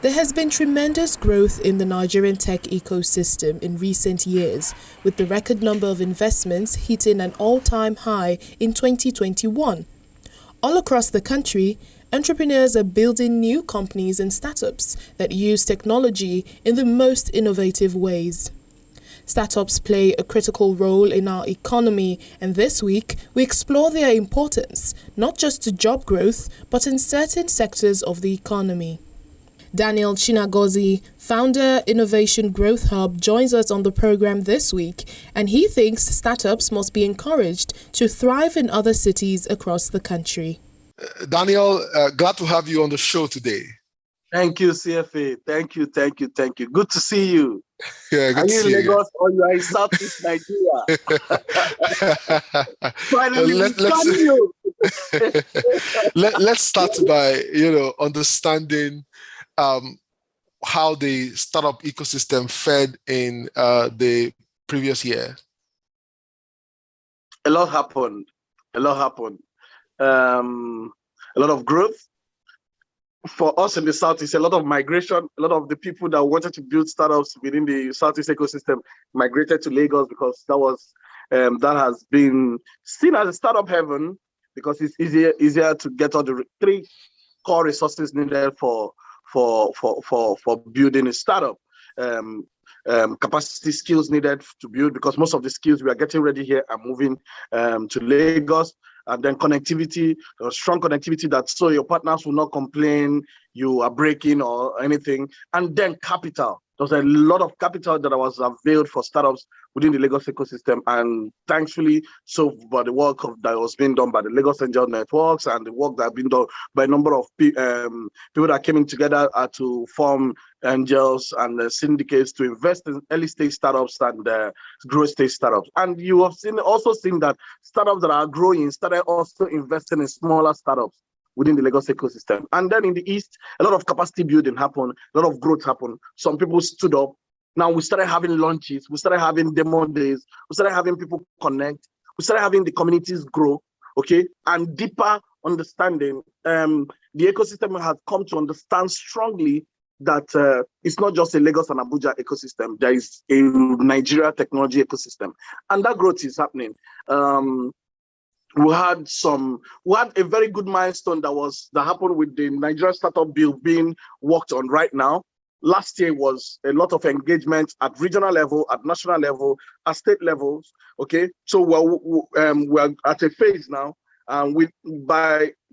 There has been tremendous growth in the Nigerian tech ecosystem in recent years, with the record number of investments hitting an all-time high in 2021. All across the country, entrepreneurs are building new companies and startups that use technology in the most innovative ways. Startups play a critical role in our economy, and this week we explore their importance, not just to job growth, but in certain sectors of the economy. Daniel Chinagozie, founder Innovation Growth Hub, joins us on the program this week, and he thinks startups must be encouraged to thrive in other cities across the country. Daniel, glad to have you on the show today. Thank you, CFA. Thank you. Good to see you. Yeah, good are to you see in Lagos or you are in Southeast Nigeria? Finally, let's start by understanding how the startup ecosystem fared in the previous year. A lot happened. A lot of growth. For us in the Southeast, a lot of migration. A lot of the people that wanted to build startups within the Southeast ecosystem migrated to Lagos because that has been seen as a startup heaven because it's easier to get all the three core resources needed for building a startup. Capacity skills needed to build because most of the skills we are getting ready here are moving to Lagos. And then connectivity, strong connectivity that so your partners will not complain you are breaking or anything. And then capital. There's a lot of capital that was availed for startups within the Lagos ecosystem. And thankfully, so by the work that was being done by the Lagos Angel Networks and the work that has been done by a number of people that came in together to form angels and syndicates to invest in early stage startups and growth stage startups. And you have also seen that startups that are growing started also investing in smaller startups within the Lagos ecosystem. And then in the East, a lot of capacity building happened, a lot of growth happened. Some people stood up. Now we started having launches, we started having demo days, we started having people connect, we started having the communities grow, okay? And deeper understanding, the ecosystem has come to understand strongly that it's not just a Lagos and Abuja ecosystem, there is a Nigeria technology ecosystem. And that growth is happening. We had a very good milestone that happened with the Nigeria Startup Bill being worked on right now. Last year was a lot of engagement at regional level, at national level, at state levels. Okay, so we're at a phase now, and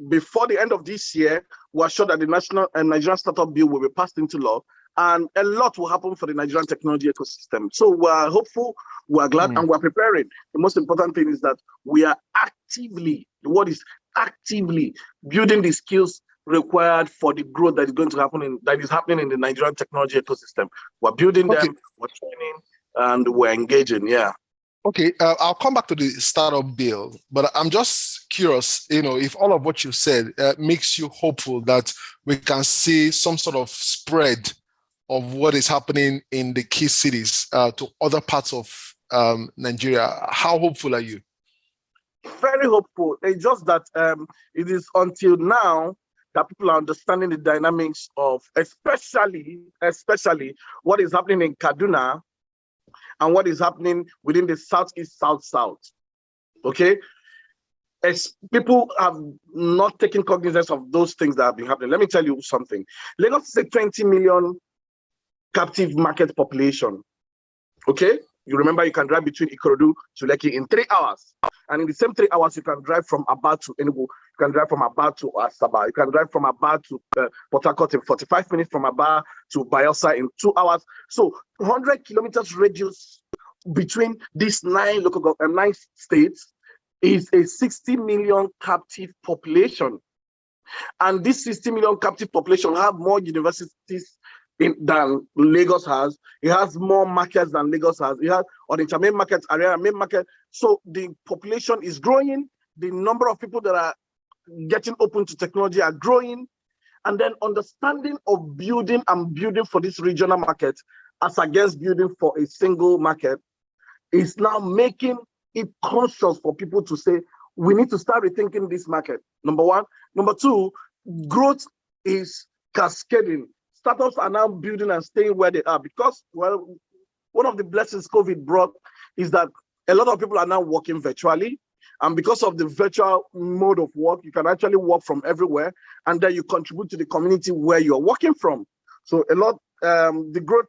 before the end of this year, we're sure that the national and Nigerian Startup Bill will be passed into law, and a lot will happen for the Nigerian technology ecosystem. So we're hopeful, we're glad, and we're preparing. The most important thing is that we are actively building the skills required for the growth that is going to happen that is happening in the Nigerian technology ecosystem. We're building them, we're training, and we're engaging. Yeah. Okay, I'll come back to the startup bill, but I'm just curious, if all of what you said makes you hopeful that we can see some sort of spread of what is happening in the key cities to other parts of Nigeria. How hopeful are you? Very hopeful. It's just that it is until now that people are understanding the dynamics of especially what is happening in Kaduna and what is happening within the Southeast, South. Okay? As people have not taken cognizance of those things that have been happening. Let me tell you something. Lagos is a 20 million captive market population. Okay? You remember you can drive between Ikorodu to Lekki in 3 hours. And in the same 3 hours, you can drive from Aba to Enugu. You can drive from Aba to Asaba. You can drive from Aba to Port Harcourt in 45 minutes, from Aba to Bayelsa in 2 hours. So 100 kilometers radius between these 9 states is a 60 million captive population. And this 60 million captive population have more universities than Lagos has. It has more markets than Lagos has. It has on main market, area main market. So the population is growing. The number of people that are getting open to technology are growing. And then understanding of building for this regional market as against building for a single market is now making it conscious for people to say, we need to start rethinking this market. Number one. Number two, growth is cascading. startups are now building and staying where they are because, well, one of the blessings COVID brought is that a lot of people are now working virtually. And because of the virtual mode of work, you can actually work from everywhere, and then you contribute to the community where you're working from. So a lot, the growth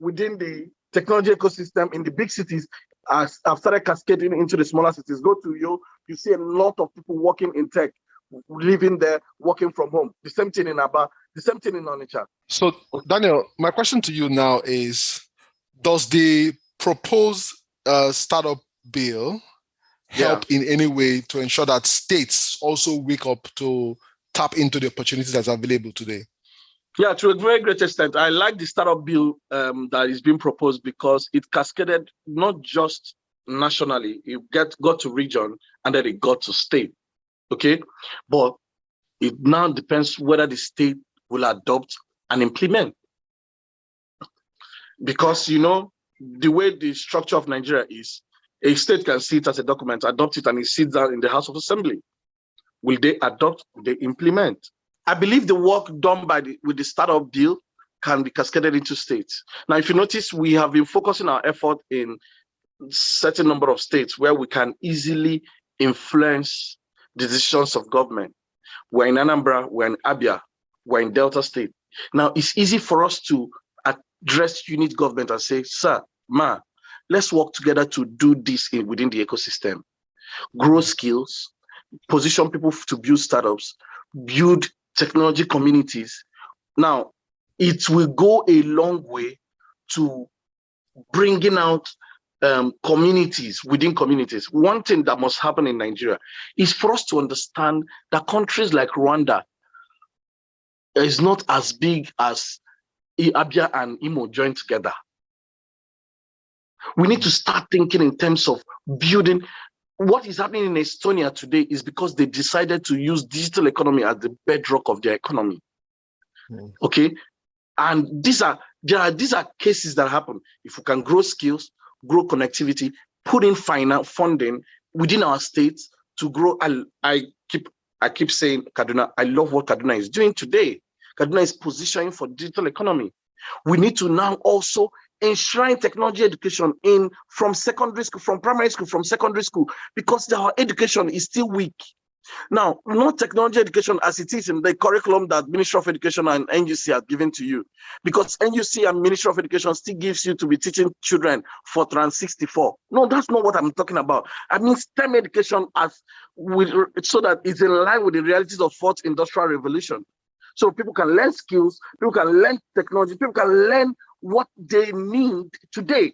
within the technology ecosystem in the big cities have started cascading into the smaller cities. Go to you see a lot of people working in tech, living there, working from home. The same thing in Aba, the same thing in Onitsha. So, Daniel, my question to you now is, does the proposed startup bill help in any way to ensure that states also wake up to tap into the opportunities that's available today? Yeah, to a very great extent. I like the startup bill that is being proposed because it cascaded not just nationally, it got to region and then it got to state. Okay, but it now depends whether the state will adopt and implement. Because, the way the structure of Nigeria is, a state can see it as a document, adopt it, and it sits down in the House of Assembly. Will they adopt? Will they implement? I believe the work done with the startup bill can be cascaded into states. Now, if you notice, we have been focusing our effort in certain number of states where we can easily influence decisions of government. We're in Anambra, we're in Abia, we're in Delta State. Now, it's easy for us to address unit government and say, sir, ma, let's work together to do this within the ecosystem. Grow skills, position people to build startups, build technology communities. Now, it will go a long way to bringing out communities within communities. One thing that must happen in Nigeria is for us to understand that countries like Rwanda is not as big as Abia and Imo joined together. We need to start thinking in terms of building. What is happening in Estonia today is because they decided to use digital economy as the bedrock of their economy. Okay, and these are cases that happen. If we can grow skills, grow connectivity, put in funding within our states to grow. I keep saying Kaduna. I love what Kaduna is doing today. Kaduna is positioning for digital economy. We need to now also enshrine technology education from secondary school, from primary school, from secondary school, because our education is still weak. Now, not technology education as it is in the curriculum that Ministry of Education and NUC have given to you, because NUC and Ministry of Education still gives you to be teaching children Fortran 64. No, that's not what I'm talking about. I mean STEM education so that it's in line with the realities of fourth industrial revolution. So people can learn skills, people can learn technology, people can learn what they need today.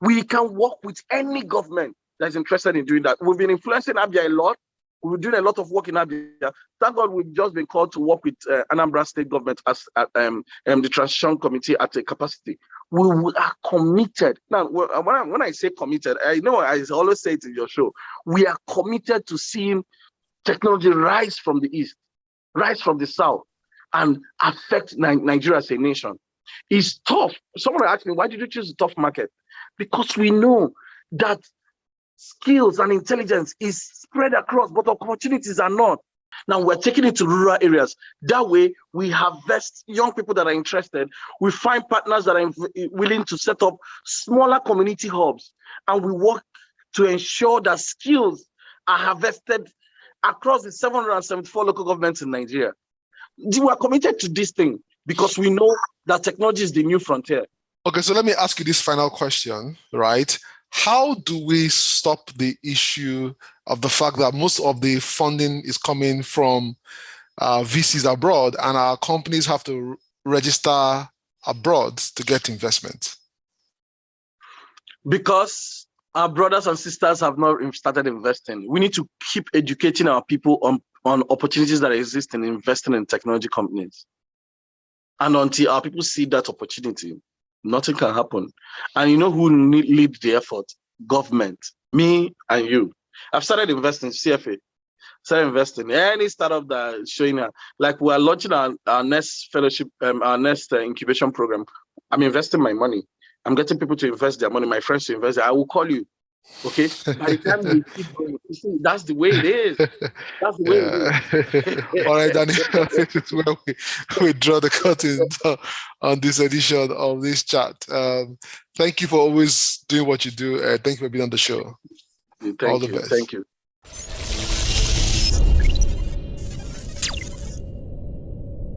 We can work with any government that's interested in doing that. We've been influencing Abia a lot. We're doing a lot of work in Abia. Thank God we've just been called to work with Anambra State government as the transition committee at a capacity. We are committed. Now, when I say committed, I know I always say it in your show, we are committed to seeing technology rise from the east, rise from the south, and affect Nigeria as a nation. It's tough. Someone asked me, why did you choose a tough market? Because we know that skills and intelligence is spread across, but opportunities are not. Now we're taking it to rural areas. That way, we harvest young people that are interested. We find partners that are willing to set up smaller community hubs, and we work to ensure that skills are harvested across the 774 local governments in Nigeria. We are committed to this thing because we know that technology is the new frontier. Okay, so let me ask you this final question, right? How do we stop the issue of the fact that most of the funding is coming from VCs abroad and our companies have to register abroad to get investment? Because our brothers and sisters have not started investing. We need to keep educating our people on opportunities that exist in investing in technology companies. And until our people see that opportunity, nothing can happen. And you know who lead the effort? Government, me and you. I've started investing in CFA, started investing in any startup that is showing up. Like we are launching our next fellowship, our next incubation program. I'm investing my money. I'm getting people to invest their money, my friends to invest. I will call you. Okay, by the time we keep going, you see, that's the way it is. That's the way it is. All right, Daniel, this is where we draw the curtain on this edition of this chat. Thank you for always doing what you do. Thank you for being on the show. Thank All the you. best. Thank you.